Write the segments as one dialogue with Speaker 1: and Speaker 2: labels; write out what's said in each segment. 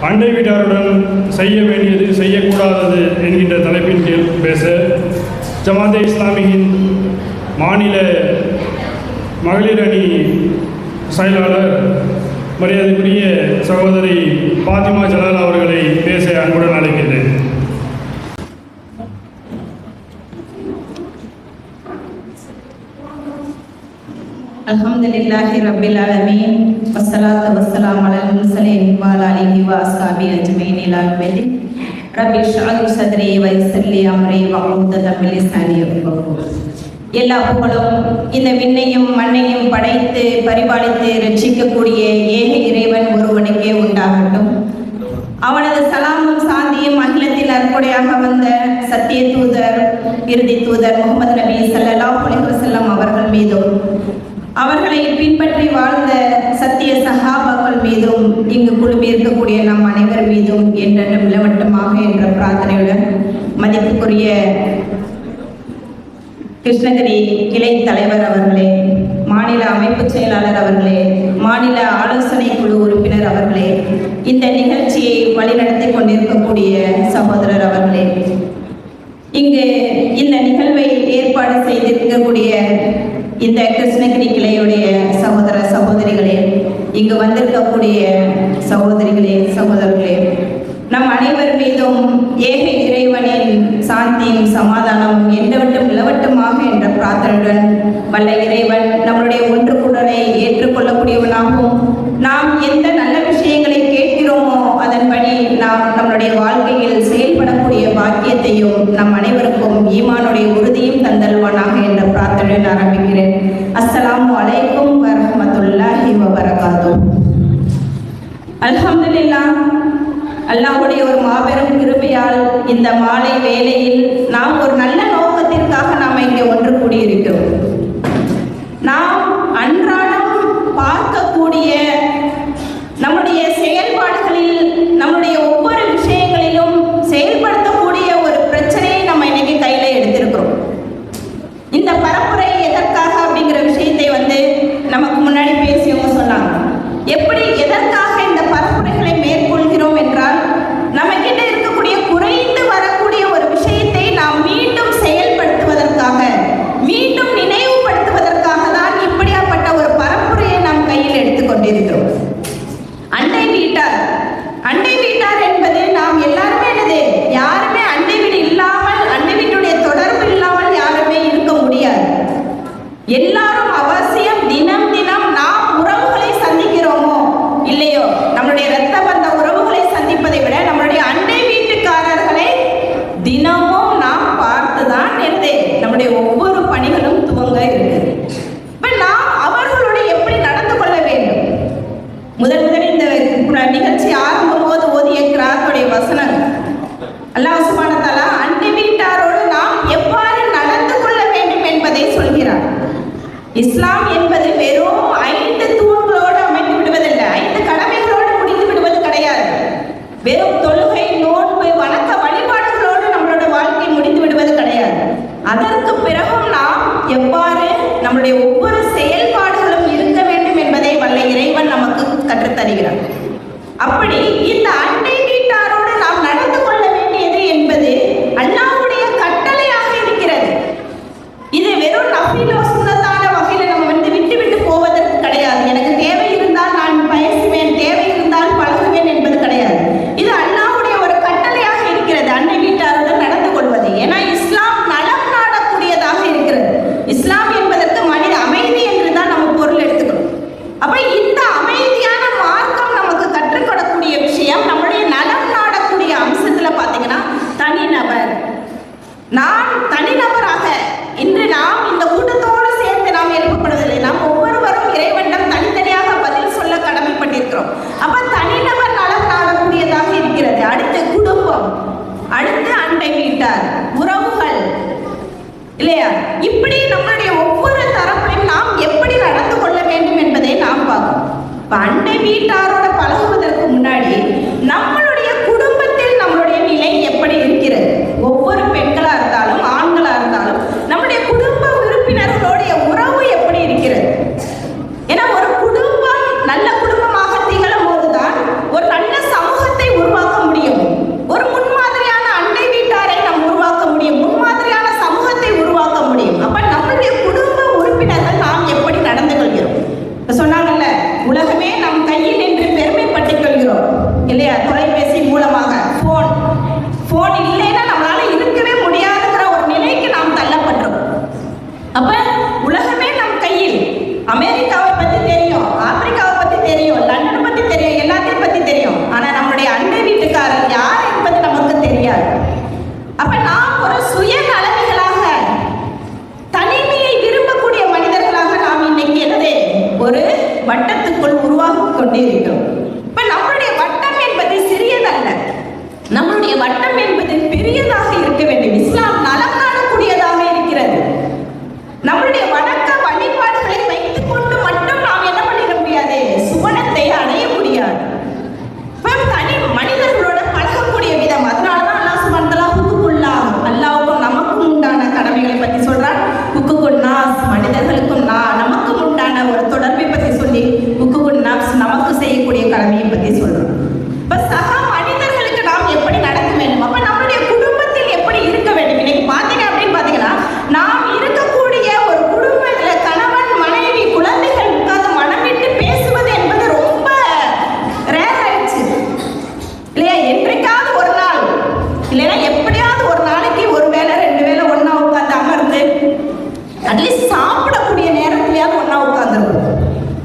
Speaker 1: அண்டை வீட்டாருடன் செய்ய வேண்டியது செய்யக்கூடாதது என்கின்ற தலைப்பின் கீழ் பேச ஜமாத்தே இஸ்லாமியின் மாநில மகளிர் அணி செயலாளர் மரியாதைக்குரிய சகோதரி பாத்திமா ஜலால் அவர்களை பேச அன்புடன் அழைக்கின்றேன்.
Speaker 2: அல்ஹம்துலில்லாஹி ரப்பில் ஆலமீன் வஸ்ஸலாத்து வஸ்ஸலாமு அலல் முர்ஸலீன் வ அலா ஆலிஹி வ அஸ்ஹாபிஹி அஜ்மஈன் இலா யௌமிddin. ரப்பி ஷ்ரஹ் லி ஸத்ரி வ யஸ்ஸிர் லி அம்ரி வஹ்லுல் மின் லிசானி யஃப்கஹூ. எல்லா புகழும் இந்த விண்ணையும் மண்ணையும் படைத்து பரிபாலித்து ரட்சிக்கக்கூடிய ஏக இறைவன் ஒருவனுக்கே உண்டாகட்டும். அவனது சலாமும் சாந்தியும் அகிலத்தில் அற்புடையாக வந்த சத்திய தூதர் இறுதி தூதர் முகமது நபி ஸல்லல்லாஹு அலைஹி வஸல்லம் அவர்கள் மீதும் அவர்களை பின்பற்றி வாழ்ந்த சத்திய சஹாபாக்கள் மீதும் இங்கு குழுமி இருக்கக்கூடிய நம் அனைவர் மீதும் என்றென்றும் நிலவட்டமாக என்ற பிரார்த்தனையுடன் மதிப்புக்குரிய கிருஷ்ணகிரி கிளை தலைவர் அவர்களே, மாநில அமைப்பு செயலாளர் அவர்களே, மாநில ஆலோசனை குழு உறுப்பினர் அவர்களே, இந்த நிகழ்ச்சியை வழிநடத்தி கொண்டிருக்கக்கூடிய சகோதரர் அவர்களே, இங்கு இந்த நிகழ்வை ஏற்பாடு செய்திருக்கக்கூடிய இந்த கிருஷ்ணகிரி கிளையுடைய சகோதர சகோதரிகளே, இங்கு வந்திருக்கக்கூடிய சகோதரிகளே சகோதரர்களே, நம் அனைவர் மீதும் ஏக இறைவனின் சாந்தியும் சமாதானமும் என்றவட்டும் நிலவட்டமாக என்ற பிரார்த்தனையுடன் வல்ல இறைவன் நம்முடைய ஒன்று குரலை ஏற்றுக்கொள்ளக்கூடியவனாகவும் நாம் எந்த நல்ல விஷயங்களை கேட்கிறோமோ அதன்படி நாம் நம்முடைய வாழ்க்கையில் செயல்படக்கூடிய பாக்கியத்தையும் நம் அனைவருக்கும் ஈமானுடைய உறுதியும் தந்தல்வானாக என்ற பிரார்த்தனையுடன் ஆரம்பிக்கிறேன். அஸ்ஸலாமு அலைக்கும் வரஹ்மத்துல்லாஹி வபரகாத்துஹு. அல்ஹம்துலில்லாஹ், அல்லாஹ்வுடைய ஒரு மாபெரும் கிருபையால் இந்த மாலை வேளையில் நாம் ஒரு நல்ல நோக்கத்திற்காக நாம் இங்கே ஒன்று கூடியிருக்கிறோம். நாம் அன்றாடம் பார்க்கக்கூடிய நம்முடைய செயல்பாடுகளில் நம்முடைய ஒவ்வொரு விஷயங்களிலும் செயல்படுத்தக்கூடிய ஒரு பிரச்சனையை நம்ம இன்னைக்கு கையில எடுத்திருக்கிறோம். இந்த பரப்புரை எதற்காக அப்படிங்கிற விஷயத்தை நமக்கு முன்னாடி பேசியவங்க சொன்னாங்க. எப்படி எதற்காக இந்த பரப்புரைகளை மேற்கொள்கிறோம் என்றால், நமக்கிட்ட இருக்கக்கூடிய குறைந்து வரக்கூடிய ஒரு விஷயத்தை நாம் மீண்டும் செயல்படுத்துவதற்காக, மீண்டும் நினைவுபடுத்துவதற்காக தான் இப்படியாப்பட்ட ஒரு பரப்புரையை நாம் கையில் எடுத்துக்கொண்டிருக்கிறோம். அண்டை வீட்டார், அண்டை வீட்டார் என்பது நாம் எல்லாருமே என்னது, யாருமே அண்டை வீடு இல்லாமல், அண்டை வீட்டுடைய தொடர்பு இல்லாமல் யாருமே இருக்க முடியாது. எல்லாரும் அவசியம் தினம் தினம் நாம் உறவுகளை சந்திக்கிறோமோ இல்லையோ, நம்மளுடைய இரத்த பந்த உறவுகளை சந்திப்பதை விட நம்மளுடைய அண்டை வீட்டுக்காரர்களை தினமும் நாம் பார்த்துதான் நம்முடைய ஒவ்வொரு பணிகளும் துவங்க இருக்குது. இப்ப நாம் அவர்களோடு எப்படி நடந்து கொள்ள வேண்டும்? முதல் இந்த நிகழ்ச்சி ஆரம்பம் போது ஓதிய கிராத்துடைய வசனம், அல்லாஹ் சுப்ஹானஹு வ தஆலா அண்டை வீட்டாரோடு நாம் எவ்வாறு நடந்து கொள்ள வேண்டும் என்பதை சொல்கிறார். இஸ்லாம் என்பது வெறும் 5 தூண்களோடு அமைத்து விடுவதில்லை, 5 கடமைகளோடு முடித்து விடுவது கிடையாது. வெறும் தொழுகை, நோன்பு, வணக்க வழிபாடுகளோடு நம்மளோட வாழ்க்கை முடித்து விடுவது கிடையாது. அதற்கு பிறகும் நாம் எவ்வாறு நம்முடைய ஒவ்வொரு செயல்பாடுகளும் இருக்க வேண்டும் என்பதை வல்ல இறைவன் நமக்கு கற்றுத்தருகிறார். அப்படி இந்த அண்டை வீட்டாரோடு நாம் நடந்து கொள்ள வேண்டியது என்பது அல்லாஹ்வுடைய கட்டளையாக இருக்கிறது. இது வெறும் நஃபிலோ சுன்னத்தான வகையில நம்ம விட்டு போவதற்கு கிடையாது. எனக்கு தேவை இருந்தால் நான் பேசுவேன், தேவை இருந்தால் பழகுவேன் என்பது கிடையாது. இது அல்லாஹ்வுடைய ஒரு கட்டளையாக இருக்கிறது, அண்டை வீட்டாருடன் நடந்து கொள்வது. ஏன்னா இஸ்லாம் நலம் நாடக்கூடியதாக இருக்கிறது. இஸ்லாம் என்பதற்கு மனித அமைதி என்று தான் நம்ம பொருள் எடுத்துக்கணும். அப்ப இந்த அமைதியான மார்க்கம் நமக்கு கற்றுக்கொள்ளக்கூடிய விஷயம், நம்முடைய நலம் நாடக்கூடிய அம்சத்துல பாத்தீங்கன்னா தனிநபர். நான் தனிநபராக இன்று நாம் இந்த கூட்டத்தோடு சேர்ந்து நாம் எழுப்பப்படுவதில்லை. நாம் ஒவ்வொருவரும் இறைவனிடம் தனித்தனியாக பதில் சொல்ல கடமைப்பட்டிருக்கிறோம். அப்ப தனிநபர் நலம் நாடக்கூடியதாக இருக்கிறது. அடுத்து குடும்பம், அடுத்து அண்டை வீட்டார், உறவுகள், இல்லையா? இப்படி நம்மளுடைய ஒவ்வொரு தரப்பிலும் நாம் எப்படி நடந்து கொள்ள வேண்டும் என்பதை நாம் பார்க்கணும். இப்ப அண்டை வீட்டாரோட பழகுவதற்கு முன்னாடி நம்மளுடைய குடும்பத்தில் நம்மளுடைய நிலை எப்படி இருக்கிறது? ஒவ்வொரு பெண்களா இருந்தாலும் ஆண்களா இருந்தாலும் நம்முடைய குடும்ப உறுப்பினர்களுடைய உறவு எப்படி இருக்கிறது? ஏன்னா ஒரு குடும்பம் நல்ல குடும்பமாக திகழும் போதுதான் ஒரு நல்ல சமூகத்தை கொண்டே இருக்கிறோம். இப்ப நம்மளுடைய வட்டம் என்பது சிறியதல்ல, நம்மளுடைய வட்டம் என்பது பெரியதாக இருக்க வேண்டும். இஸ்லாம் நலம் நாடக்கூடியதாக இருக்கிறது. நம்மளுடைய வணக்க வழிபாடுகளை வைத்துக் கொண்டு மட்டும் நாம் என்ன பண்ணிட முடியாது, சுவனத்தை அடைய முடியாது. தனி மனிதர்களோட பழகக்கூடிய விதம், அதனாலதான் அல்லாஹ் சுப்ஹானஹு வ தஆலா ஹுக்குக்குல்லா, அல்லாஹ்வுக்கும் நமக்கும் உண்டான கடமைகளை பத்தி சொல்றான். ஹுக்குக்குன் நாஸ், மனிதர்களுக்கும் நமக்கும் உண்டான ஒரு தொடர்பை பத்தி சொல்லி ஹுக்குக்குன் நாஸ், நமக்கு செய்யக்கூடிய கடமையை பத்தி சொல்றான். இப்ப சக மனிதர்களுக்கு நாம் எப்படி நடக்க வேண்டும், அப்ப நம்மளுடைய குடும்பத்தில் எப்படி இருக்க வேண்டும். இன்னைக்கு பாத்தீங்க அப்படின்னு பாத்தீங்கன்னா, நாம் இருக்கக்கூடிய ஒரு குடும்பத்துல கணவன் மனைவி குழந்தைகள் உட்கார்ந்து மனம் விட்டு பேசுவது என்பது ரொம்ப ரேர் ஆயிடுச்சு இல்லையா? என்றைக்காவது ஒரு நாள் இல்லைன்னா எப்படியாவது ஒரு நாளைக்கு ஒரு வேளை ரெண்டு வேளை ஒன்னா உட்கார்ந்து அமர்ந்து அட்லீஸ்ட் சாப்பிடக்கூடிய நேரத்திலேயாவது ஒன்னா உட்கார்ந்துருக்கும்.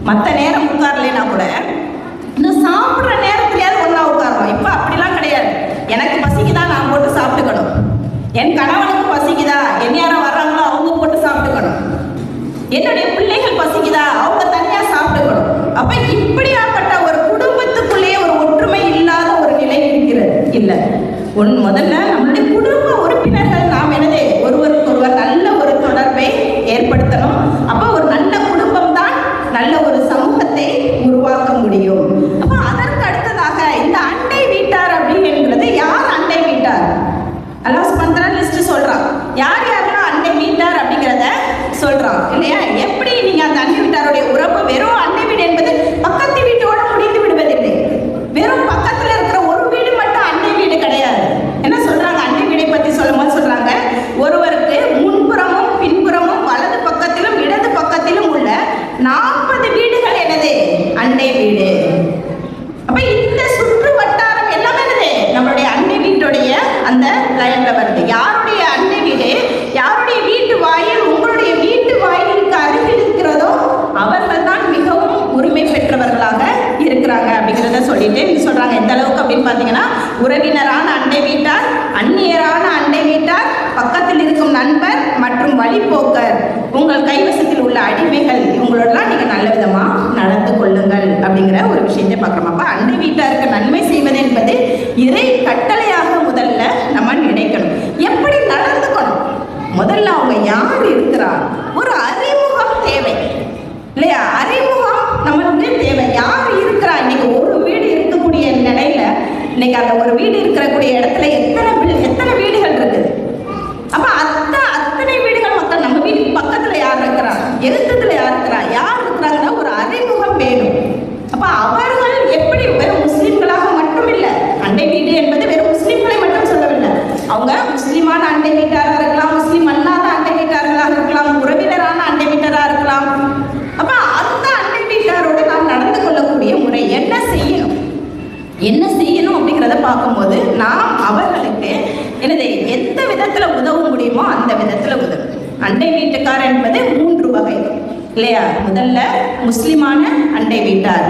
Speaker 2: மற்ற நேரம் உட்காரலைன்னா கூட இன்னும் சாப்பிட்ற நேரத்திலேயாவது ஒன்னா உட்காருவோம். இப்போ அப்படிலாம் கிடையாது. எனக்கு பசிக்குதா, நான் போட்டு சாப்பிட்டுக்கணும். என் கணவனுக்கு பசிக்குதா, என் யாரும் வர்றாங்களோ அவங்க போட்டு சாப்பிட்டுக்கணும். என்னுடைய பிள்ளைகள் பசிக்குதா, அவங்க தனியா சாப்பிட்டுக்கணும். அப்ப இப்படியாப்பட்ட ஒரு குடும்பத்துக்குள்ளேயே ஒரு ஒற்றுமை இல்லாத ஒரு நிலை இருக்கிறது இல்ல. முதல்ல நம்மளுடைய குடும்ப உறுப்பினர்கள் நாம் என்னது ஒருவருக்கு ஒருவர் நல்ல ஒரு தொடர்பை ஏற்படுத்தணும். அப்ப ஒரு நல்ல குடும்பம் தான் நல்ல ஒரு சமூகத்தை உருவாக்க முடியும். அப்ப அதற்கு அடுத்ததாக இந்த அண்டை வீட்டார் அப்படிங்கிறது யார் அண்டை வீட்டார்? அல்லாஹ் சுப்ஹானஹு வ தஆலா லிஸ்ட் சொல்றான். யார் யாரெல்லாம் அண்டை வீட்டார் அப்படிங்கிறத சொல்றான் இல்லையா? எப்படி நீங்க அந்த அண்டை வீட்டாருடைய உறவு வெறும் அண்டை வீடு என்பது பக்கத்து வீட்டோட முடிந்து விடுவதில்லை. வெறும் பக்கத்துல இருக்கிற ஒரு வீடு மட்டும் அண்டை வீடு கிடையாது. என்ன சொல்றாங்க அண்டை வீடை பத்தி சொல்லும்போது சொல்றாங்க, ஒருவருக்கு முன்புறமும் பின்புறமும் வலது பக்கத்திலும் இடது பக்கத்திலும் உள்ள 40 வீடுகள் என்னது அண்டை வீடு. அப்ப இந்த சுற்று வட்டாரம் எல்லாமே என்னது நம்மளுடைய அண்டை வீட்டுடைய அந்த லைன்ல வருது. யாருடைய அண்டை வீடு, யாருடைய வீட்டு வாயில் உங்களுடைய வீட்டு வாயிலுக்கு அருகில் இருக்கிறதோ அவர்கள் தான் மிகவும் உரிமை பெற்றவர்களாக இருக்கிறாங்க அப்படிங்கிறத சொல்லிட்டு சொல்றாங்க. எந்த அளவுக்கு அப்படின்னு பாத்தீங்கன்னா, உறவினரான அண்டை வீட்டார், அந்நியரான அண்டை வீட்டார், பக்கத்தில் இருக்கும் நண்பர் மற்றும் வழிபோக்கர், உங்கள் கைவசத்தில் உள்ள அடிமைகள், இவங்களோடலாம் நீங்க நல்ல விதமா நடந்து கொள்ளுங்கள் அப்படிங்கிற ஒரு விஷயத்தை பார்க்கணும். அப்ப அண்டை வீட்டாருக்கு நன்மை செய்வது என்பது இறை கட்டளையாக முதல்ல நம்ம நினைக்கணும். எப்படி நடந்துக்கணும், முதல்ல அவங்க யார் இருக்கிறார், ஒரு அறிமுகம் தேவை இல்லையா? அறிமுகம் நமக்கு தேவை. யார் இருக்கிறா? இன்னைக்கு ஒரு வீடு இருக்கக்கூடிய நிலையில இன்னைக்கு அந்த ஒரு வீடு இருக்கக்கூடிய இடத்துல எத்தனை வீடுகள் இருக்குது. அப்ப அத்தனை வீடுகள் மொத்தம் நம்ம வீட்டுக்கு பக்கத்துல யார் இருக்கிறா, எழுத்தத்துல யார் இருக்கிறா, யார் இருக்கிறாங்கன்னா ஒரு அறிமுகம் வேணும். அப்ப அவர்கள் எப்படி வெறும் முஸ்லிம்களாக மட்டும் இல்லை, அண்டை வீடு என்பது வெறும் முஸ்லிம்களை மட்டும் சொல்லவில்லை. அவங்க முஸ்லிமான அண்டை வீட்டாராக இருக்கலாம், முஸ்லிம் அல்லாத அண்டை வீட்டார்களாக இருக்கலாம், உறவினரான அண்டை வீட்டராக இருக்கலாம். அப்ப அந்த அண்டை வீட்டாரோடு நாம் நடந்து கொள்ளக்கூடிய முறை என்ன செய்யணும் அப்படிங்கிறத பார்க்கும்போது நாம் அவர்களுக்கு என்னது எந்த விதத்துல உதவ முடியுமோ அந்த விதத்துல உதவும். அண்டை வீட்டுக்கார் என்பது 3 வகை இல்லையா? முதல்ல முஸ்லிமான அண்டை வீட்டார்,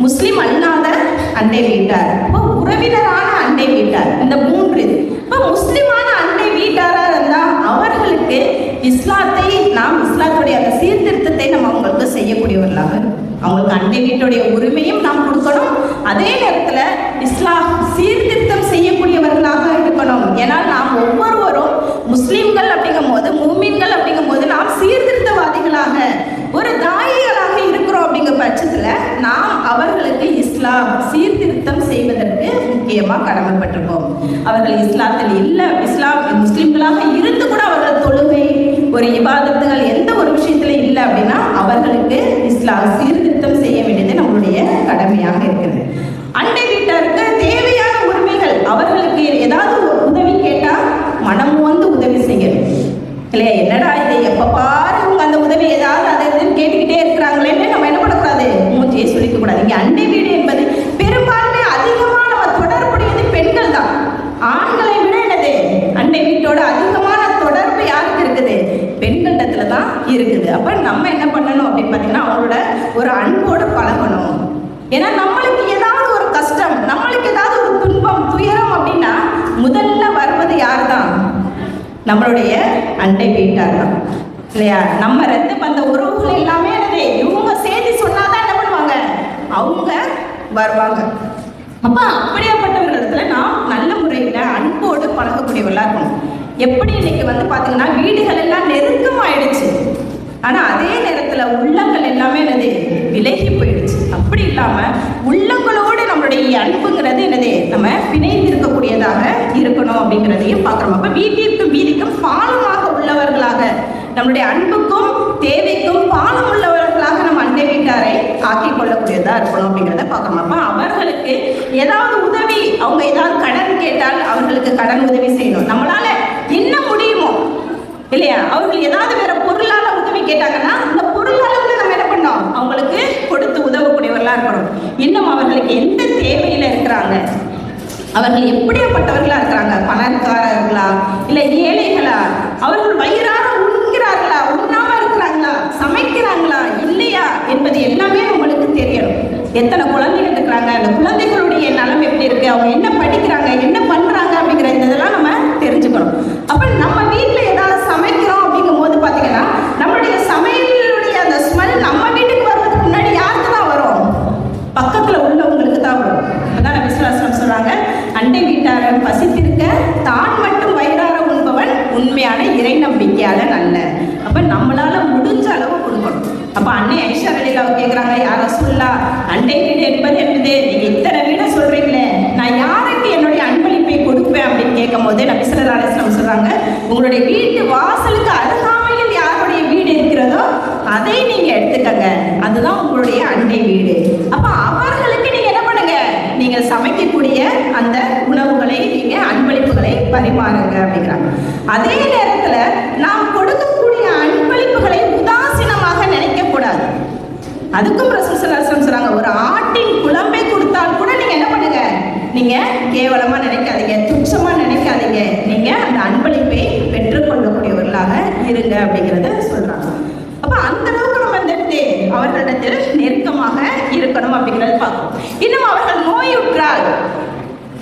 Speaker 2: முஸ்லிம் அல்லாத அண்டை வீட்டார், உறவினரான அண்டை வீட்டார். இந்த 3 இது. இப்போ முஸ்லிமான அண்டை வீட்டாரா இருந்தா அவர்களுக்கு இஸ்லாத்துடைய அந்த சீர்திருத்தத்தை நம்ம அவங்களுக்கு செய்யக்கூடியவர்களாக அவங்களுக்கு அண்டை வீட்டுடைய உரிமையும் நாம் கொடுக்கணும். அதே நேரத்துல இஸ்லாம் சீர்திருத்தம் செய்யக்கூடியவர்களாக இருக்கணும். ஏன்னா நாம் ஒவ்வொருவரும் முஸ்லிம்கள் அப்படிங்கும் போது, மூமின்கள் அப்படிங்கும் போது நாம் சீர்திருத்தவாதிகளாக ஒரு தாயிகளாக இருக்கிறோம் அப்படிங்கிற பட்சத்துல நாம் அவர்களுக்கு இஸ்லாம் சீர்திருத்தம் செய்வதற்கு முக்கியமா கடமைப்பட்டிருக்கோம். அவர்கள் இஸ்லாத்தில் இல்லை, முஸ்லிம்களாக இருந்து கூட அவர்கள் தொழுகை, ஒரு இபாதத்துகள் எந்த ஒரு விஷயத்துல இல்லை அப்படின்னா அவர்களுக்கு இஸ்லாம் சீர்திருத்தம் செய்ய வேண்டியது நம்மளுடைய கடமையாக இருக்கிறது. அண்டை வீட்டாருக்கு தேவையான உரிமைகள், அவர்களுக்கு ஏதாவது உதவி கேட்டா மனம் வந்து உதவி செய்யணும் இல்லையா? என்னடா இதை எப்ப பாரு இவங்க அந்த உதவி ஏதாவது அதை இதுன்னு கேட்டுக்கிட்டே இருக்கிறாங்களேன்னு நம்ம என்ன பண்ணக்கூடாது, மூச்சியை சொல்லிக்க கூடாது. இங்க அண்டை வீடு என்பது பெரும்பான்மை அதிகமா நம்ம தொடர்புடையது பெண்கள் தான். ஆண்களை விட என்னது அண்டை வீட்டோட அதிகமான தொடர்பு யாருக்கு இருக்குது, பெண்களிடத்துல தான் இருக்குது. அப்ப நம்ம என்ன பண்ணணும் அப்படின்னு பாத்தீங்கன்னா அவங்களோட ஒரு அன்போடு பழகணும். ஏன்னா நம்மளுக்கு ஏதாவது ஒரு கஷ்டம், நம்மளுக்கு ஏதாவது ஒரு துன்பம், துயரம் அப்படின்னா முதல்ல வருவது யார் தான், நம்மளுடைய அண்டை வீட்டார் தான் இல்லையா? நம்ம ரத்த பந்த உறவுகள் எல்லாமே என்னது இவங்க செய்தி சொன்னாதான் என்ன பண்ணுவாங்க, அவங்க அவங்க வருவாங்க. அப்போ அப்படியாப்பட்டவர்களிடத்துல நாம் நல்ல முறையில் அன்போடு பழகக்கூடியவர்களாக இருக்கணும். எப்படி இன்னைக்கு பார்த்தீங்கன்னா வீடுகள் எல்லாம் நெருக்கமாயிடுச்சு, ஆனால் அதே நேரத்தில் உள்ளங்கள் எல்லாமே என்னது விலகி போயிடுச்சு. அப்படி இல்லாமல் உள்ளங்களோடு நம்மளுடைய அன்புங்கிறது என்னது நம்ம பிணைந்து இருக்கக்கூடியதாக இருக்கணும் அப்படிங்கிறதையும் பார்க்குறோம். அப்போ வீட்டிற்கும் வீதிக்கும் பாலமாக உள்ளவர்களாக, நம்மளுடைய அன்புக்கும் தேவைக்கும் பாலம் உள்ளவர்களாக நம்ம அண்டை வீட்டாரை ஆக்கிக் கொள்ளக்கூடியதாக இருக்கணும் அப்படிங்கிறத பார்க்கணும். அப்போ அவர்களுக்கு ஏதாவது உதவி, அவங்க ஏதாவது கடன் கேட்டால் அவர்களுக்கு கடன் உதவி செய்யணும். நம்மளால என்ன முடியுமோ இல்லையா, அவர்கள் ஏதாவது வேற பொருளால உதவி கேட்டாங்கன்னா அந்த பொருளால நம்ம என்ன பண்ணோம், அவங்களுக்கு கொடுத்து உதவக்கூடியவர்களா இருக்கணும். இன்னும் அவர்களுக்கு எந்த தேவையில இருக்கிறாங்க, அவர்கள் எப்படியாப்பட்டவர்களா இருக்கிறாங்க, பணக்காரர்களா இல்லை ஏழைகளா, அவர்கள் வயிறார உண்கிறார்களா, உண்ணாம இருக்கிறாங்களா, சமைக்கிறாங்களா இல்லையா என்பது எல்லாமே உங்களுக்கு தெரியணும். எத்தனை குழந்தைகள் இருக்கிறாங்க, அந்த குழந்தைகளுடைய நலம் எப்படி இருக்கு, அவங்க என்ன படிக்கிறாங்க, என்ன பண்றாங்க அப்படிங்கிற இதெல்லாம் நம்ம தெரிஞ்சுக்கணும். அப்ப நம்ம வீட்டில் ஏதாவது சமைக்கிறோம் அப்படிங்கும் போது பார்த்தீங்கன்னா நம்மளுடைய சமையலுடைய அந்த ஸ்மெல் நம்ம வீட்டுக்கு வர்றதுக்கு முன்னாடி யாருக்கு தான் வரும், பக்கத்தில் உள்ளவங்களுக்கு தான் வரும். அதான் விசுவாசம் சொல்றாங்க, அண்டை வீட்டாரன் பசித்திருக்க தான் மட்டும் வயிறார உண்பவன் உண்மையான இறை நம்பிக்கையாளன் அல்ல. அப்ப நம்மளால முடிஞ்ச அளவு கொடுக்கணும். அப்ப அன்னை ஐஷா வெளியில கேட்குறாங்க, யார சொல்லா அண்டை வீடு என்பது என்னது, நீங்க இத்தனை வீடை சொல்றீங்களே, நான் யாருக்கு என்னுடைய அன்பளிப்பை கொடுப்பேன் அப்படின்னு கேட்கும் போது நபி ஸல்லல்லாஹு அலைஹி வஸல்லம் சொல்றாங்க, உங்களுடைய வீட்டு வாசலுக்கு அருகாமையில் யாருடைய வீடு இருக்கிறதோ அதை நீங்க எடுத்துக்கங்க, அதுதான் உங்களுடைய அண்டை வீடு. அப்ப அவர்களுக்கு நீங்க என்ன பண்ணுங்க, நீங்க சமைக்கக்கூடிய அந்த உணவுகளை நீங்க அன்பளிப்புகளை பரிமாறுங்க அப்படிங்கிறாங்க. அதே நேரத்துல நாம் கொடுக்கக்கூடிய அன்பளிப்புகளை உதாசீனமாக நினைக்க கூடாது. அதுக்கும் ரசூல் ஸல்லல்லாஹு அலைஹி வஸல்லம் சொல்றாங்க, ஒரு ஆட்டின் குழம்பை கொடுத்தால் கூட நீங்க என்ன பண்ணுங்க, நீங்க கேவலமா நினைக்காதீங்க, துச்சமா நினைக்காதீங்க, நீங்க அந்த அன்பளிப்பை பெற்றுக்கொள்ளக்கூடியவர்களாக இருங்க அப்படிங்கிறத சொல்றாங்க. அப்ப அந்த அளவுக்கு நம்ம அவர்களிடத்தில் நெருக்கமாக இருக்கணும் அப்படிங்கிறது பார்க்கணும். இன்னும் அவர்கள் நோயுற்றால்,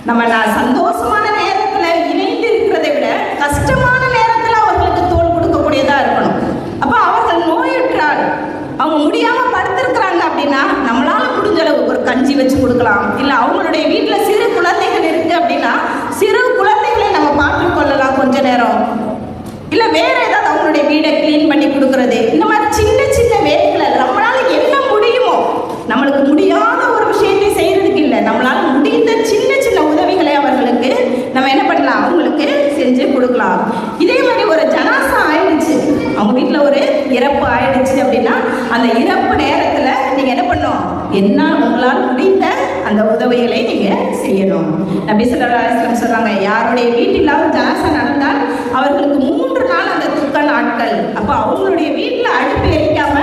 Speaker 2: நம்ம சந்தோஷமான நேரத்துல இணைந்து இருக்கிறதை விட கஷ்டமான நேரத்துல அவர்களுக்கு தோள் கொடுக்கக்கூடியதா இருக்கணும். அப்ப அவர்கள் நோயுற்றால், அவங்க முடியாம படுத்திருக்கிறாங்க அப்படின்னா நம்மளால முடிஞ்ச அளவு ஒரு கஞ்சி வச்சு கொடுக்கலாம். இல்ல அவங்களுடைய வீட்டுல சிறு குழந்தைகள் இருக்கு அப்படின்னா சிறு குழந்தைகளை நம்ம பார்த்துக் கொள்ளலாம் கொஞ்ச நேரம். இல்ல வேற ஏதாவது அவங்களுடைய வீடை கிளீன் பண்ணி கொடுக்கறது, இந்த மாதிரி சின்ன சின்ன வேலைகளை நம்மளால என்ன முடியுமோ, நம்மளுக்கு முடியாத ஒரு விஷயத்தை செய்யறதுக்கு இல்லை, நம்மளால முடிந்த சின்ன சின்ன உதவிகளை அவர்களுக்கு நம்ம என்ன பண்ணலாம், அவங்களுக்கு செஞ்சு கொடுக்கலாம். இதே மாதிரி ஒரு ஜனாசா ஆயிடுச்சு, அவங்க வீட்டுல ஒரு இறப்பு ஆயிடுச்சு அப்படின்னா அந்த இறப்பு நேரத்துல நீங்க என்ன பண்ணணும், என்ன உங்களால் முடிந்த அந்த உதவிகளை நீங்க செய்யணும். நபி ஸல்லல்லாஹு அலைஹி வஸல்லம் சொல்றாங்க, யாருடைய வீட்டிலாவது ஜனாசா நடந்தால் அவர்களுக்கு 3 நாள் அந்த துக்க நாட்கள். அப்போ அவங்களுடைய வீட்டுல அடுப்பு எரிக்காம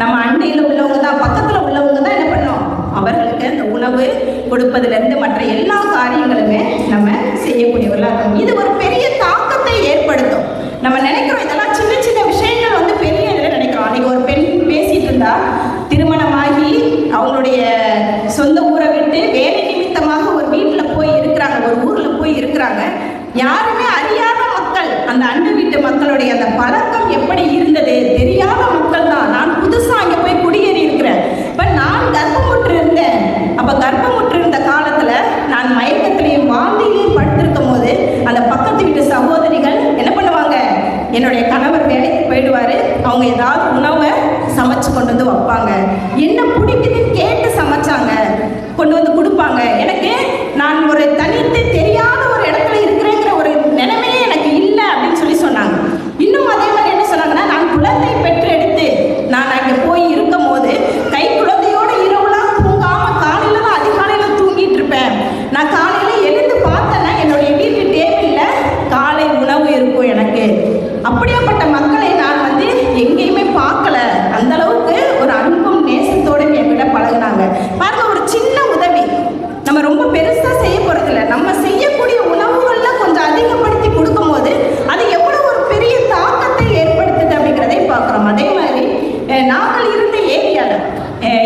Speaker 2: நம்ம அண்டையில உள்ளவங்க தான், பக்கத்துல உள்ளவங்க தான் என்ன பண்ணோம், அவர்களுக்கு அந்த உணவு கொடுப்பதுல இருந்து மற்ற எல்லா காரியங்களுமே நம்ம செய்யக்கூடியவர்களா இருக்கும். இது ஒரு பெரிய தாக்கத்தை ஏற்படுத்தும். நம்ம நினைக்கிறோம் இதெல்லாம் சின்ன சின்ன விஷயங்கள் பெரிய இதில் நினைக்கிறோம். அன்னைக்கு ஒரு பெண் பேசிட்டு இருந்தா, திருமணமாகி அவங்களுடைய சொந்த ஊரை விட்டு வேலை நிமித்தமாக ஒரு வீட்டில் போய் இருக்கிறாங்க, ஒரு ஊரில் போய் இருக்கிறாங்க. யாருமே அறியாத மக்கள், அந்த அண்டை வீட்டு மக்களுடைய அந்த பழக்கம் எப்படி இருந்தது தெரியாத மக்கள் தான். நான் புதுசாக அங்கே போய் குடியேறி இருக்கிறேன். இப்போ நான் கர்ப்பமுற்று இருந்தேன். அப்போ கர்ப்பமுற்று இருந்த காலத்தில் நான் மயக்கத்திலையும் வாந்திலையும் படுத்திருக்கும் போது அந்த பக்கத்து வீட்டு சகோதரிகள் என்ன பண்ணுவாங்க, என்னுடைய கணவர் வேலைக்கு போயிடுவாரு, அவங்க ஏதாவது உணவை சமைச்சு கொண்டு வந்து வைப்பாங்க, என்ன பிடிக்குதுன்னு கேட்டு சமைச்சாங்க, கொண்டு வந்து கொடுப்பாங்க. எனக்கு நான் ஒரு தனித்து தெரியாத ஒரு இடத்துல இருக்கிறேங்கிற ஒரு நிலைமையே எனக்கு இல்லை அப்படின்னு சொல்லி சொன்னாங்க. இன்னும் அதே மாதிரி என்ன சொன்னாங்கன்னா, நான் குழந்தை பெற்று எடுத்து நான் அங்கே போய் இருக்கும் போது கை குழந்தையோட இரவுலாம் தூங்காம காலையில தான் அதிகாலையில தூங்கிட்டு இருப்பேன். நான் காலையில எழுந்து பார்த்தேன்னா என்னுடைய வீட்டு டேபிள்ல காலை உணவு இருக்கும் எனக்கு. அப்படியாப்பட்ட மக்களை நான் எங்கேயுமே பார்க்கல. அந்த அளவுக்கு ஒரு அன்பும் நேசத்தோடு என்கிட்ட பழகுனாங்க. பாருங்க, ஒரு சின்ன உதவி நம்ம ரொம்ப பெருசா செய்ய போறதில்லை, நம்ம செய்யக்கூடிய உணவுகள்ல கொஞ்சம் அதிகப்படுத்தி கொடுக்கும் போது அது எவ்வளவு ஒரு பெரிய தாக்கத்தை ஏற்படுத்துது அப்படிங்கிறதை பார்க்குறோம். அதே மாதிரி நாங்கள் இருந்த ஏரியால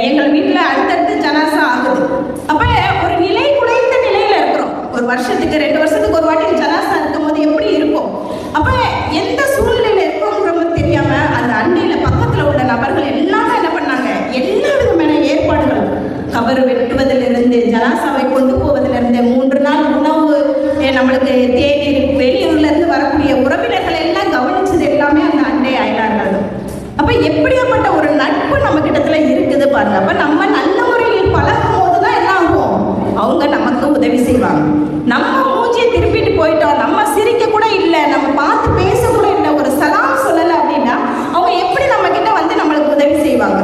Speaker 2: எங்கள் வீட்டில் அடுத்தடுத்து ஜனாசா ஆகுது. அப்ப ஒரு நிலை குறைந்த நிலையில இருக்கிறோம். ஒரு வருஷத்துக்கு 2 வருஷத்துக்கு ஒரு வாட்டி ஜனாசா இருக்கும் போது எப்படி இருக்கும், அப்ப எந்த சூழ்நிலையில இருக்கோங்கிறவங்க தெரியாம அந்த அண்டையில பக்கத்துல உள்ள நபர்கள் எல்லாரும் என்ன பண்ணாங்க, எல்லா விதமான ஏற்பாடுகள், கவர் பாருங்க. அப்ப நம்ம நல்ல முறையில் பழகும் போது தான் என்ன ஆகும், அவங்க நமக்கு உதவி செய்வாங்க. நம்ம மூஞ்சியை திருப்பிட்டு போயிட்டோம், நம்ம சிரிக்க கூட இல்லை, நம்ம பார்த்து பேச கூட இல்லை, ஒரு சலாம் சொல்லலை அப்படின்னா அவங்க எப்படி நம்ம கிட்ட வந்து நம்மளுக்கு உதவி செய்வாங்க?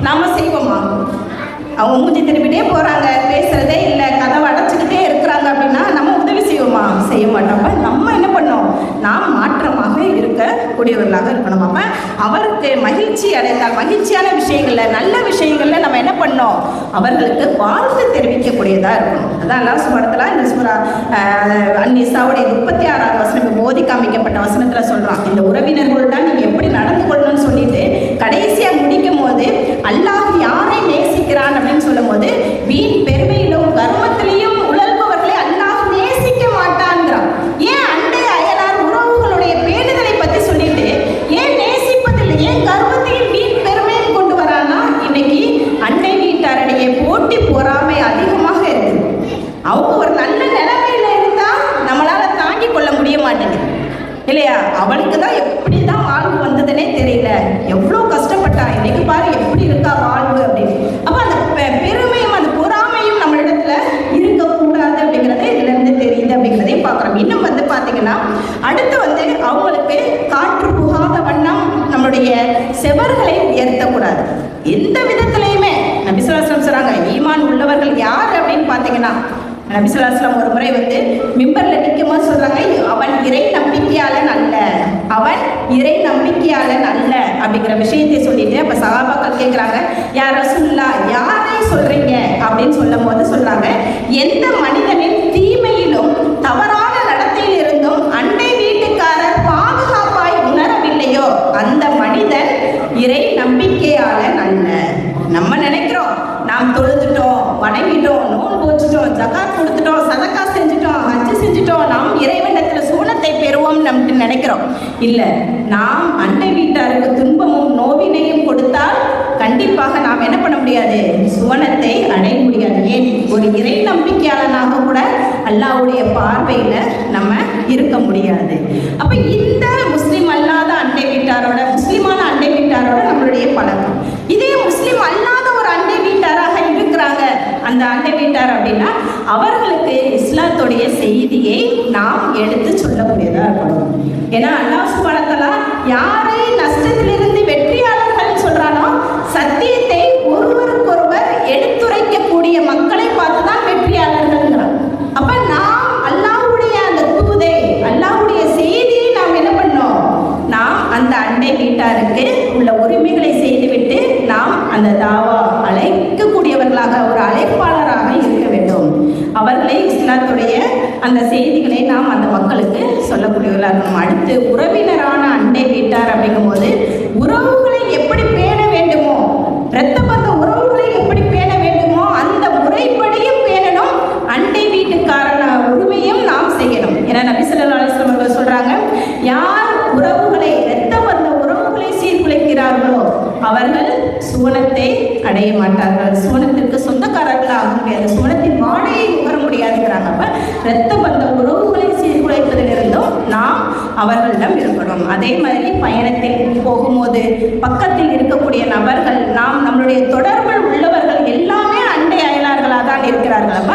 Speaker 2: நாம செய்வோமா? அவங்க மூஞ்சி திருப்பிட்டே போறாங்க, பேசுறதே இல்லை, கதவை அடைச்சிக்கிட்டே இருக்கிறாங்க அப்படின்னா நம்ம உதவி செய்வோமா? செய்ய மாட்டோம். நம்ம என்ன பண்ணோம், நாம் மாற்றமாக இருக்கக்கூடியவர்களாக இருக்கணும். அப்ப அவருக்கு மகிழ்ச்சி அடைந்தால் மகிழ்ச்சியான விஷயங்கள்ல, நல்ல விஷயங்கள்ல நம்ம என்ன பண்ணோம், அவர்களுக்கு வாழ்த்து தெரிவிக்கக்கூடியதா இருக்கணும். அதான் அல்லாஹ் சுப்ஹானஹு வ தஆலா இந்த சூரா அன்-நிசாவுடைய 36வது வசனம் போதி காமிக்கப்பட்ட வசனத்துல சொல்றான், இந்த உறவினர்களோட நீங்க எப்படி நடந்து கொள்ளணும்னு சொல்லிட்டு கடைசியா முடிக்கும் போது அல்லாஹ் யாரை நேசிக்கிறான் அப்படின்னு சொல்லும் போது வீண் பெருமையிலும் கர்வத்திலையும் உழல்பவர்களை அல்லாஹ் நேசிக்க மாட்டான்ங்கிறான். ஏன் அண்டை அயலார் உறவுகளுடைய பேணுதலை பத்தி சொல்லிட்டு ஏன் நேசிப்பதில்லை, ஏன் கர்வத்தையும் வீண் பெருமையும் கொண்டு வரானா? இன்னைக்கு அண்டை வீட்டாருடைய போட்டி பொறாமை அதிகமாக இருக்கு. அவங்க ஒரு நல்ல நிலைமையில இருந்தா நம்மளால தாங்கி கொள்ள முடிய மாட்டேங்குது இல்லையா? அவளுக்கு தான் எப்படி தான் வாழ்வு வந்ததுன்னே தெரியல, எவ்வளோ கஷ்டப்பட்டா, இன்னைக்கு பாரு எப்படி இருக்கா வாழ்வு அப்படின்னு. அப்போ அந்த பெருமையும் அந்த பொறாமையும் நம்மளிடத்துல இருக்கக்கூடாது அப்படிங்கிறத இதுல இருந்து தெரியுது அப்படிங்கிறதையும் பார்க்குறோம். இன்னும் வந்து பார்த்தீங்கன்னா அடுத்து வந்து அவங்களுக்கு காற்று புகாத வண்ணம் நம்மளுடைய செவர்களை உயர்த்தக்கூடாது. எந்த விதத்திலையுமே நபி ஸல்லல்லாஹு அலைஹி வஸல்லம் சொல்றாங்க, ஈமான் உள்ளவர்கள் யார் அப்படின்னு பார்த்தீங்கன்னா நபி ஸல்லல்லாஹு அலைஹி வஸல்லம் ஒரு முறை வந்து மிம்பர்ல நிற்கும் போது சொல்றாங்க, அவன் இறை நம்பிக்கையாளன் அல்ல, அவன் இறை நம்பிக்கையாளன் அல்ல அப்படிங்கிற விஷயத்தை சொல்லிட்டு அப்ப சஹாபாக்கள் கேட்குறாங்க, யா ரசூலுல்லாஹ் யாரை சொல்றீங்க அப்படின்னு சொல்லும் போது சொல்றாங்க, எந்த மனிதனின் தீமையிலும் தவறான நடத்தையில் இருந்தும் அண்டை வீட்டுக்காரர் பாதுகாப்பாய் உணரவில்லையோ அந்த மனிதன் இறை நம்பிக்கையாளன் அல்ல. நம்ம நினைக்கிறோம் நாம் தொழுதுட்டோம், வணங்கிட்டோம், நோன்பு வச்சுட்டோம், ஜகாத் கொடுத்துட்டோம், சதக்கா செஞ்சுட்டோம், ஹஜ் செஞ்சுட்டோம், நாம் இறைவனிடத்துல சுவனத்தை பெறுவோம் நம்ம நினைக்கிறோம். இல்லை, நாம் அண்டை வீட்டாருக்கு துன்பமும் நோவினையும் கொடுத்தால் கண்டிப்பாக நாம் என்ன பண்ண முடியாது, சுவனத்தை அடைய முடியாது. ஏன், ஒரு இறை நம்பிக்கையாளனாக கூட அல்லாஹ்வுடைய பார்வையில நம்ம இருக்க முடியாது. அப்ப இந்த முஸ்லிம் அல்லாத அண்டை வீட்டாரோட, முஸ்லிமான அண்டை வீட்டாரோட நம்மளுடைய பழக்கம். இதே முஸ்லிம் அல்லாத ஒரு அண்டை வீட்டாராக இருக்கிறாங்க அந்த அண்டை வீட்டார் அப்படின்னா அவர்களுக்கு இஸ்லாத்துடைய செய்தியை நாம் எடுத்து சொல்லக்கூடியதா இருக்கணும். ஏன்னா அல்லாஹ் சுப்ஹானஹு வ தஆலா யாரை நஷ்டத்திலிருந்து வெற்றியாளர்கள் சொல்றானோ சத்தியத்தை ஒருவருக்கொருவர் எடுத்துரைக்கக்கூடிய மக்களை பார்த்துதான் வெற்றியாளர்கள்ங்கிறான். அப்ப நாம் அல்லாஹ்வுடைய அந்த தூதை, அல்லாஹ்வுடைய செய்தியை நாம் என்ன பண்ணோம், நாம் அந்த அண்டை வீட்டாருக்கு உள்ள உரிமைகளை செய்துவிட்டு நாம் அந்த தாவா அழைக்கக்கூடியவர்களாக, ஒரு அழைப்பாளராக இருக்க வேண்டும். அவர்களை இஸ்லாத்துடைய அந்த செய்திகளை நாம் அந்த மக்களுக்கு சொல்லக்கூடியவர்களாக இருக்கணும். அடுத்து உறவினரான அண்டை வீட்டார் அப்படிங்கும் போது உறவுகளை எப்படி பேண வேண்டுமோ, இரத்த பந்த உறவுகளை எப்படி பேண வேண்டுமோ அந்த முறைப்படியும் பேணணும். அண்டை வீட்டுக்காரன உரிமையும் நாம் செய்யணும். ஏன்னா நபி ஸல்லல்லாஹு அலைஹி வஸல்லம் அவர்கள் சொல்றாங்க, யார் உறவுகளை, இரத்த பந்த உறவுகளை சீர்குலைக்கிறார்களோ அவர்கள் சுவனத்தை அடைய மாட்டார்கள், சுவனத்திற்கு சொந்தக்காரர்கள் ஆக முடியாது, சுவனத்தின் வாடையை நுகர முடியாதுங்கிறாங்க. அப்ப இரத்த பந்த உறவுகளை சீர்குலைப்பதிலிருந்தும் நாம் அவர்களிடம் இருக்கணும். அதே மாதிரி பயணத்தில் போகும்போது பக்கத்தில் இருக்கக்கூடிய நபர்கள், நாம் நம்மளுடைய தொடர்பில் உள்ளவர்கள் எல்லாமே அண்டை அயலார்களாக தான் இருக்கிறார்கள். அப்ப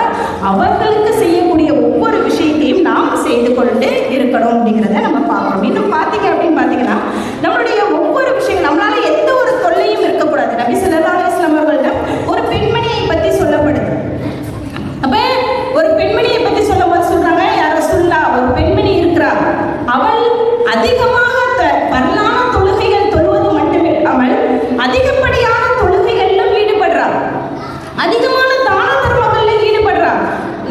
Speaker 2: அவர்களுக்கு செய்யக்கூடிய ஒவ்வொரு விஷயத்தையும் நாம் செய்து கொண்டு இருக்கணும் அப்படிங்கிறத நம்ம பார்க்கணும். இன்னும் பார்த்தீங்க அப்படின்னு பார்த்தீங்கன்னா நம்மளுடைய ஒவ்வொரு விஷயம் நம்மளால எந்த ஒரு தொல்லையும் இருக்கக்கூடாது. நபி ஸல்லல்லாஹு அலைஹி வஸல்லம் அவர்களிடம் ஒரு பெண்மணியை பற்றி சொல்லப்படுது. அப்ப ஒரு பெண்மணியை பற்றி சொல்லும்போது சொல்றாங்க, யா ரசூலுல்லாஹ் ஒரு பெண்மணி இருக்கிறார், அவள் அதிகமாக பரலான தொழுகைகள் தொழுவது மட்டுமில்லாமல் அதிகப்படியான தொழுகைகளிலும் ஈடுபடுறார், அதிகமான தான தர்மங்களில் ஈடுபடுறார்,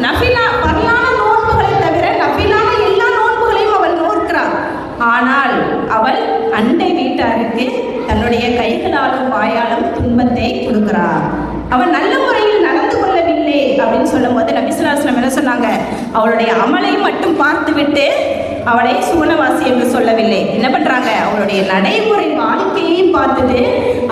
Speaker 2: நஃபிலா பரலான நோன்புகளை தவிர நஃபிலான எல்லா நோன்புகளையும் அவள் நோக்கிறார். ஆனால் அவள் அண்டை வீட்டாருக்கு தன்னுடைய கைகளாலும் வாயாலும் துன்பத்தை கொடுக்கிறார். அவள் நல்ல முறையில் நடந்து கொள்ளவில்லை அப்படின்னு சொல்லும் போது நபி ஸல்லல்லாஹு அலைஹி வஸல்லம் என்ன சொன்னாங்க, அவளுடைய அமலை மட்டும் பார்த்துவிட்டு அவளை சுவனவாசி என்று சொல்லவில்லை. என்ன பண்றாங்க, அவளுடைய நடைமுறை வாழ்க்கையையும் பார்த்துட்டு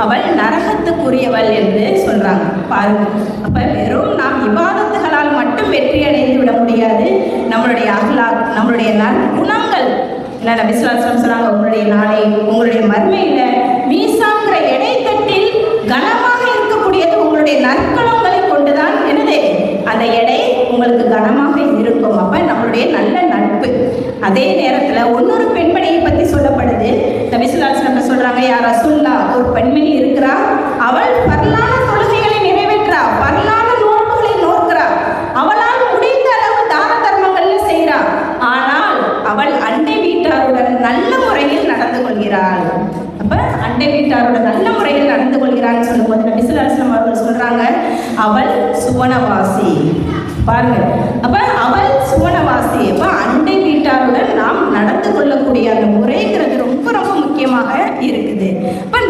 Speaker 2: அவள் நரகத்துக்குரியவள் என்று சொல்றாங்க. பாருங்க, அப்ப வெறும் நாம் இபாதத்துகளால் மட்டும் வெற்றி அடைந்து விட முடியாது. நம்மளுடைய அஹ்லாக், நம்மளுடைய நற்குணங்கள் இல்லை, நபி ஸல்லல்லாஹு அலைஹி வஸல்லம் சொன்னாங்க, உங்களுடைய நாளை, உங்களுடைய மர்மையில மீசாங்கிற எடை தட்டில் கனமாக இருக்கக்கூடியது உங்களுடைய நற்குணங்களை கொண்டுதான் என்னது அந்த எடை உங்களுக்கு கனமாக இருக்கும். அப்ப நம்மளுடைய நல்ல நட்பு. அதே நேரத்துல இன்னொரு பெண்மணியை பத்தி சொல்லப்படுது. நபி ஸல்லல்லாஹு அலைஹி வஸல்லம் சொல்றாங்க, யா ரசூலுல்லாஹ், ஒரு பெண்மணி இருக்கிறா, அவள் பரலான தொழுகைகளை நிறைவேற்றா, பரலான நோன்புகளை நோக்கிறா, அவளால் முடிந்த அளவு தான தர்மங்கள்ல செய்றா, ஆனால் அவள் அண்டை வீட்டாருடன் நல்ல முறையில் நடந்து கொள்கிறாள். அப்ப அண்டை வீட்டாரோட நல்ல முறையில் நடந்து கொள்கிறான்னு சொல்லும்போது நபி ஸல்லல்லாஹு அலைஹி வஸல்லம் அவர்கள் சொல்றாங்க, அவள் சுவனவாசி. பாருங்க, அப்ப அவள் சுவனவாசி. அப்ப அண்டை வீட்டாருடன் நாம் நடந்து கொள்ளக்கூடிய அந்த முறைங்கிறது ரொம்ப ரொம்ப முக்கியமாக இருக்குது. அப்ப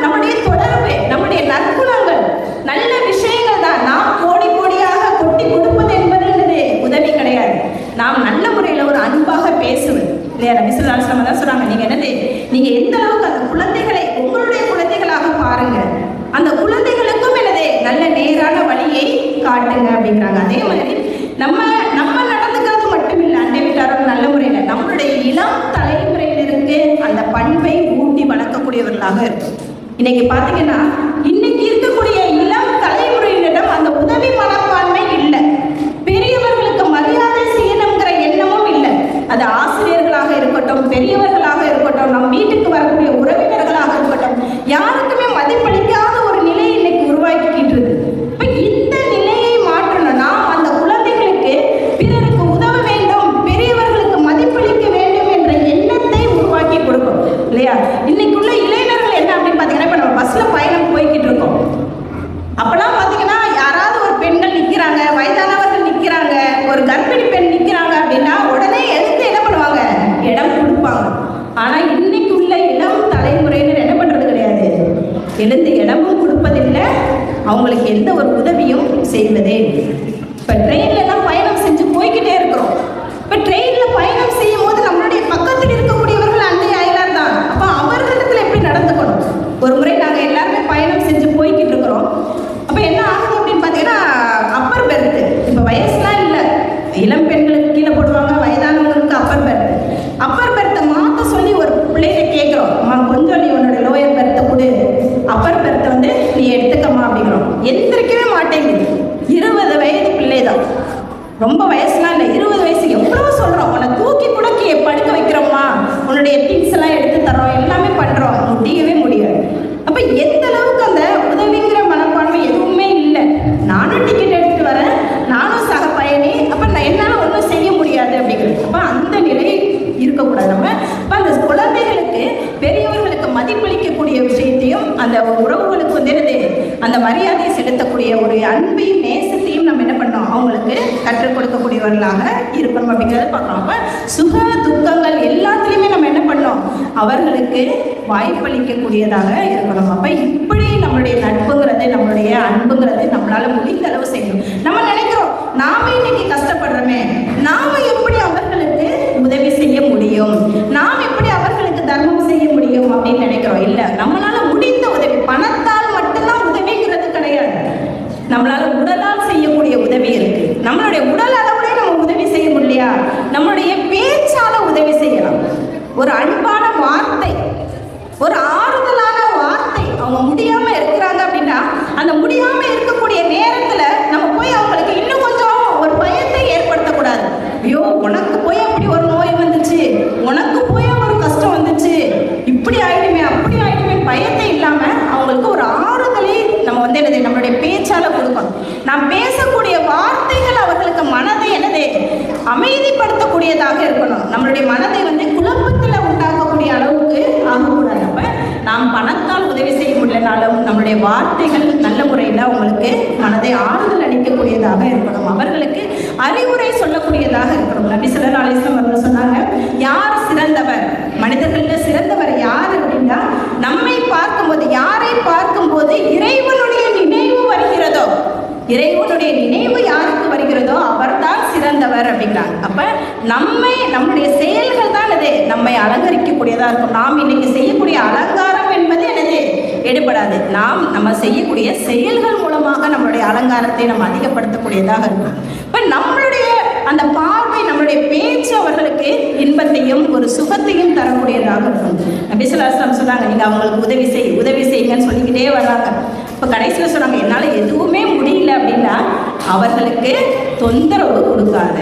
Speaker 2: நம்முடைய தொடர்பு, நம்முடைய நற்குணங்கள், நல்ல விஷயங்கள் தான். நாம் கோடி கோடியாக கொட்டி கொடுப்பது என்பது உதவி கிடையாது. நாம் நல்ல முறையில் ஒரு அன்பாக பேசுவது இல்லையா? நபி ஸல்லல்லாஹு அலைஹி வஸல்லம் தான் சொல்றாங்க, நீங்க எந்த அளவுக்கு அந்த குழந்தைகளை உங்களுடைய குழந்தைகளாக பாருங்க, அந்த குழந்தைகளுக்கும் நல்ல நேரான வழியை காட்டுங்க அப்படிங்கிறாங்க. அதே மாதிரி நம்ம நடந்துக்கிறது மட்டும் இல்லை, அண்டை வீட்டாரோட நல்ல முறையில நம்மளுடைய இளம் தலைமுறையினருக்கு அந்த பண்பை ஊட்டி வளர்க்கக்கூடியவர்களாக இருக்கும். இன்னைக்கு பாத்தீங்கன்னா இன்னைக்கு இருக்கக்கூடிய இளம் தலைமுறையினரிடம் அந்த உதவி மனப்பான்மை இல்லை. பெரியவர்களுக்கு மரியாதை செய்யணுங்கிற எண்ணமும் இல்லை. அது ஆசிரியர்களாக இருக்கட்டும், பெரியவர்களாக இருக்கட்டும், நம் வீட்டுக்கு வரக்கூடிய உறவினர்களாக இருக்கட்டும், யாருக்குமே மதிப்பளிக்காத ஒரு நிலை இன்னைக்கு உருவாக்கிட்டு இருக்கு. இப்ப இந்த நிலையை மாற்றணும். நாம் அந்த குழந்தைகளுக்கு பிறருக்கு உதவ வேண்டும், பெரியவர்களுக்கு மதிப்பளிக்க வேண்டும் என்ற எண்ணத்தை உருவாக்கி கொடுக்கும் இல்லையா? இன்னைக்குள்ள இளைஞர்கள் என்ன அப்படின்னு பாத்தீங்கன்னா, இப்ப நம்ம பஸ்ல பயணம் போய்கிட்டு இருக்கோம். அப்பெல்லாம் பாத்தீங்கன்னா யாராவது ஒரு பெண்கள் நிக்கிறாங்க, வயதானவர்கள் நிக்கிறாங்க, ஒரு கர்ப்பிணி பெண் நிக்கிறாங்க அப்படின்னா உடனே எடுத்து என்ன பண்ணுவாங்க, இடம் கொடுப்பாங்க. ஆனா இன்னைக்கு உள்ள இளம் தலைமுறையினர் என்ன பண்றது கிடையாது, எழுந்து இடமும் கொடுப்பதில்லை, அவங்களுக்கு எந்த ஒரு உதவியும் செய்வதே. இப்ப ட்ரெயின்ல எல்லாம் பயணம் செஞ்சு போய்கிட்டே இருக்கிறோம். இப்ப ட்ரெயின்ல பயணம் செய்யும் போது நம்மளுடைய பக்கத்தில் இருக்கக்கூடியவர்கள் அண்டை அயலார் தான். அப்ப அவர்களிடத்துல எப்படி நடந்துக்கணும்? ஒரு முறை நாங்க எல்லாருமே பயணம் செஞ்சு போய்கிட்டு இருக்கிறோம். அப்ப என்ன ஆகுது அப்படின்னு பாத்தீங்கன்னா, அப்பர் பெர்த். இப்ப வயசுலாம் இல்லை, இளம் பெண்களுக்கு கீழே போடுவாங்க, வயதானவங்களுக்கு அப்பர் பெர்த். அப்பர் பெர்த்தை மாற்ற சொல்லி ஒரு பிள்ளைகிட்ட கேட்கிறோம், அம்மா கொஞ்சம் நீ உன்னோட லோயர் பெர்த்தை கொடு, அப்பர் பெர்த்தை நீ எடுத்துக்கம்மா அப்படிங்கிறோம். எந்திரிக்கவே மாட்டேங்குது. 20 வயது பிள்ளை தான், ரொம்ப வயசுலாம் இல்லை, 20 வயசு. எவ்வளவு சொல்றோம், உன்னை தூக்கி கூட படுக்க வைக்கிறோம்மா, உன்னுடைய திங்ஸ் எல்லாம் எடுத்து தரோம், எல்லாமே பண்றோம், முடியவே முடியாது. அப்ப எந்த அளவுக்கு அந்த உதவிங்கிற மனப்பான்மை எதுவுமே இல்லை. நானும் டிக்கெட் எடுத்துட்டு வரேன், நானும் சக பயணி, அப்ப நான் என்னால ஒன்றும் செய்ய முடியாது அப்படிங்கிறது. அப்ப அந்த நிலை இருக்கக்கூடாது. நம்ம அப்ப அந்த குழந்தைகளுக்கு பெரியவர்களுக்கு மதிப்பளிக்கக்கூடிய விஷயத்தையும், அந்த உறவுகளுக்கு அந்த மரியாதையை செலுத்தக்கூடிய ஒரு அன்பையும் நேசத்தையும் நம்ம என்ன பண்ணோம், அவங்களுக்கு கற்றுக் கொடுக்கக்கூடியவர்களாக இருக்கணும் அப்படிங்கிறத பார்க்கலாம். அப்ப சுக துக்கங்கள் எல்லாத்துலேயுமே நம்ம என்ன பண்ணோம், அவர்களுக்கு வாய்ப்பளிக்கக்கூடியதாக இருக்கணும். அப்ப இப்படி நம்மளுடைய நட்புங்கிறது, நம்மளுடைய அன்புங்கிறது நம்மளால முடிந்த அளவு செய்யணும். நம்ம நினைக்கிறோம், நாம இன்னைக்கு கஷ்டப்படுறோமே, நாம எப்படி அவர்களுக்கு உதவி செய்ய முடியும், நாம் எப்படி அவர்களுக்கு தர்மம் செய்ய முடியும் அப்படின்னு நினைக்கிறோம். இல்லை, நம்மளால முடிந்த உதவி, பணத்தால் மட்டும்தான் உதவிங்கிறது கிடையாது. நம்மளால உடலால் செய்யக்கூடிய உதவி இருக்கு. நம்மளுடைய உடல் அளவுல நம்ம உதவி செய்ய முடியலையா, நம்மளுடைய பேச்சால உதவி செய்யலாம். ஒரு அன்பான வார்த்தை, ஒரு ஆறுதலான வார்த்தை. அவங்க முடியாம இருக்கிறாங்க அப்படின்னா, அந்த முடியாம இருக்கக்கூடிய நேரத்துல நம்ம போய் அவங்களுக்கு இன்னும் கொஞ்சம் ஒரு பயத்தை ஏற்படுத்தக்கூடாது. ஐயோ, உனக்கு போய் அப்படி ஒரு நோய் வந்துச்சு, உனக்கு போய் ஒரு கஷ்டம் வந்துச்சு, இப்படி ஆயிடுமே அப்படி ஆயிடுமே, பயத்தை இல்லாம அவங்களுக்கு ஒரு ஆறுதலை நம்ம நம்மளுடைய பேச்சால கொடுக்கணும். நாம் பேசக்கூடிய வார்த்தைகள் அவர்களுக்கு மனதை அமைதிப்படுத்தக்கூடியதாக இருக்கணும். நம்மளுடைய மனதை குழப்பத்தில் உண்டாக்கக்கூடிய அளவுக்கு ஆகக்கூடாது. அப்ப நாம் பணத்தால் உதவி செய்ய முடியலனாலும் நம்மளுடைய வார்த்தைகள் நல்ல முறையில் அவங்களுக்கு மனதை ஆறுதல் அளிக்கக்கூடியதாக இருக்கணும். அவர்களுக்கு அறிவுரை சொல்லக்கூடியதாக இருக்கணும். நபி ஸல்லல்லாஹு அலைஹி வஸல்லம் அவர்கள் சொன்னாங்க, யார் சிறந்தவர், மனிதர்களில் சிறந்தவர் யார் அப்படின்னா, நம்மை பார்க்கும்போது, யாரை பார்க்கும்போது இறைவனுடைய நினைவு வருகிறதோ, இறைவனுடைய நினைவு யாருக்கு வருகிறதோ அவர்தான் சிறந்தவர் அப்படிங்கிறாங்க. அப்ப நம்முடைய செயல்கள் தான் நம்மை அலங்கரிக்கக்கூடியதா இருக்கும். நாம் இன்னைக்கு செய்யக்கூடிய அலங்காரம் என்பது எடுபடாது. நம்ம செய்யக்கூடிய செயல்கள் மூலமாக நம்மளுடைய அலங்காரத்தை நம்ம அதிகப்படுத்தக்கூடியதாக இருக்கும். இப்ப நம்மளுடைய அந்த பார்வை, நம்மளுடைய பேச்சு அவர்களுக்கு இன்பத்தையும் ஒரு சுகத்தையும் தரக்கூடியதாக இருக்கும். நபி ஸல்லல்லாஹு அலைஹி வஸல்லம் சொன்னாங்க, நீங்க அவங்களுக்கு உதவி செய்யுங்கன்னு சொல்லிக்கிட்டே வர்றாங்க. இப்போ கடைசியில் சொல்கிறாங்க, என்னால் எதுவுமே முடியல அப்படின்னா அவர்களுக்கு தொந்தரவு கொடுக்காத.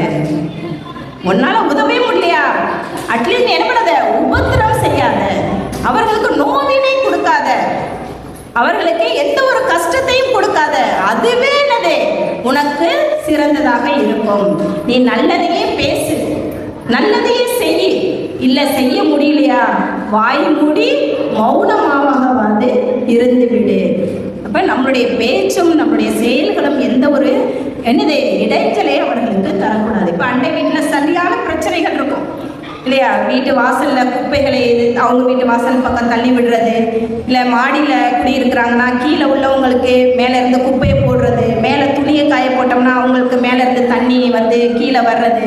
Speaker 2: உன்னால் உதவே முடியலையா, அட்லீஸ்ட் என்ன பண்ணாத, உபத்திரம் செய்யாத, அவர்களுக்கு நோவினை கொடுக்காத, அவர்களுக்கு எந்த ஒரு கஷ்டத்தையும் கொடுக்காத. அதுவே என்னது உனக்கு சிறந்ததாக இருக்கும். நீ நல்லதையே பேசு, நல்லதையே செய். இல்லை செய்ய முடியலையா, வாய் மூடி மௌனமாகவாது இருந்து விடு. அப்போ நம்மளுடைய பேச்சும் நம்மளுடைய செயல்களும் எந்த ஒரு என்னது இடைஞ்சலே அவர்களுக்கு தரக்கூடாது. இப்போ அண்டை வீட்டில் சரியான பிரச்சனைகள் இருக்கும் இல்லையா, வீட்டு வாசலில் குப்பைகளை அவங்க வீட்டு வாசல் பக்கம் தள்ளி விடுறது, இல்லை மாடியில் குடியிருக்கிறாங்கன்னா கீழே உள்ளவங்களுக்கு மேலே இருந்து குப்பையை போடுறது, மேலே துணியை காய போட்டோம்னா அவங்களுக்கு மேலே இருந்து தண்ணி வந்து கீழே வர்றது,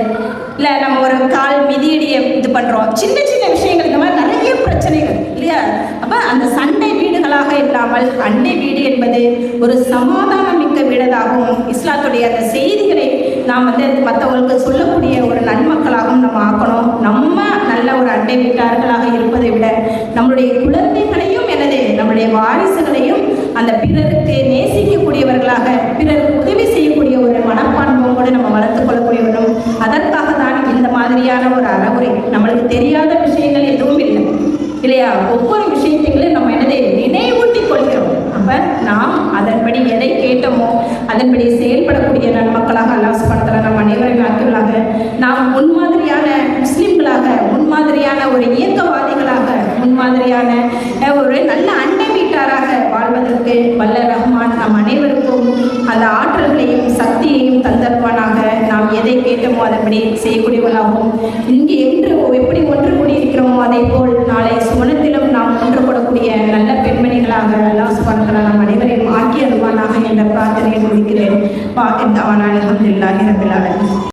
Speaker 2: இல்லை நம்ம ஒரு கால் மிதியடியை இது பண்ணுறோம், சின்ன சின்ன விஷயங்கள், இந்த மாதிரி நிறைய பிரச்சனைகள் இல்லையா. அப்போ அந்த சண்டை வீடுகளாக இல்லாமல் அண்டை வீடு என்பது ஒரு சமாதானம் மிக்க வீடாகவும், இஸ்லாத்துடைய அந்த செய்திகளை நாம் வந்து மற்றவங்களுக்கு சொல்லக்கூடிய ஒரு நன்மக்களாகவும் நம்ம ஆக்கணும். நம்ம நல்ல ஒரு அண்டை வீட்டார்களாக இருப்பதை விட நம்மளுடைய குழந்தைகளையும் எனது நம்முடைய வாரிசுகளையும் அந்த பிறருக்கு நேசிக்கக்கூடியவர்களாக, பிறருக்கு உதவி செய்யக்கூடிய ஒரு மனப்பான்மையோடு நம்ம வளர்த்துக் கொள்ளக்கூடியவரும். அதற்காக தான் இந்த மாதிரியான ஒரு அறவுரை. நம்மளுக்கு தெரியாத விஷயங்கள் எதுவும் இல்லை இல்லையா, ஒவ்வொரு விஷயத்தையும் நம்ம என்னதை நினைவூட்டி கொள்கிறோம். அப்போ நாம் அதன்படி எதை கேட்டோமோ அதன்படி செயல்படக்கூடிய நன்மக்களாக அல்லாஹ் சுப்ஹானஹு வ தஆலா நம் அனைவரையும் ஆக்கியுள்ளாக. நாம் முன்மாதிரியான முஸ்லிம்களாக, முன்மாதிரியான ஒரு இயக்கவாதிகளாக, முன்மாதிரியான ஒரு நல்ல அண்டை வீட்டாராக வாழ்வதற்கு வல்ல ரஹ்மான் நம் அனைவருக்கும் அந்த ஆற்றல்களையும் சக்தியையும் தந்தருவானாக. நாம் எதை கேட்டோமோ அதன்படி செய்யக்கூடியவர்களாகவும், இங்கு என்று எப்படி ஒன்று கூடியிருக்கிறோமோ அதே போல் நாளை சுவனத்திலும் நாம் ஒன்றுபடக்கூடிய நல்ல பெண்மணிகளாக அல்லாஹ் சுப்ஹானஹு வ தஆலா நம் அனைவரையும் ஆக்கி அருள்வானாக என்ற பிரார்த்தனையை முடிக்கிறேன். அல்ஹம்துலில்லாஹி ரப்பில் ஆலமீன்.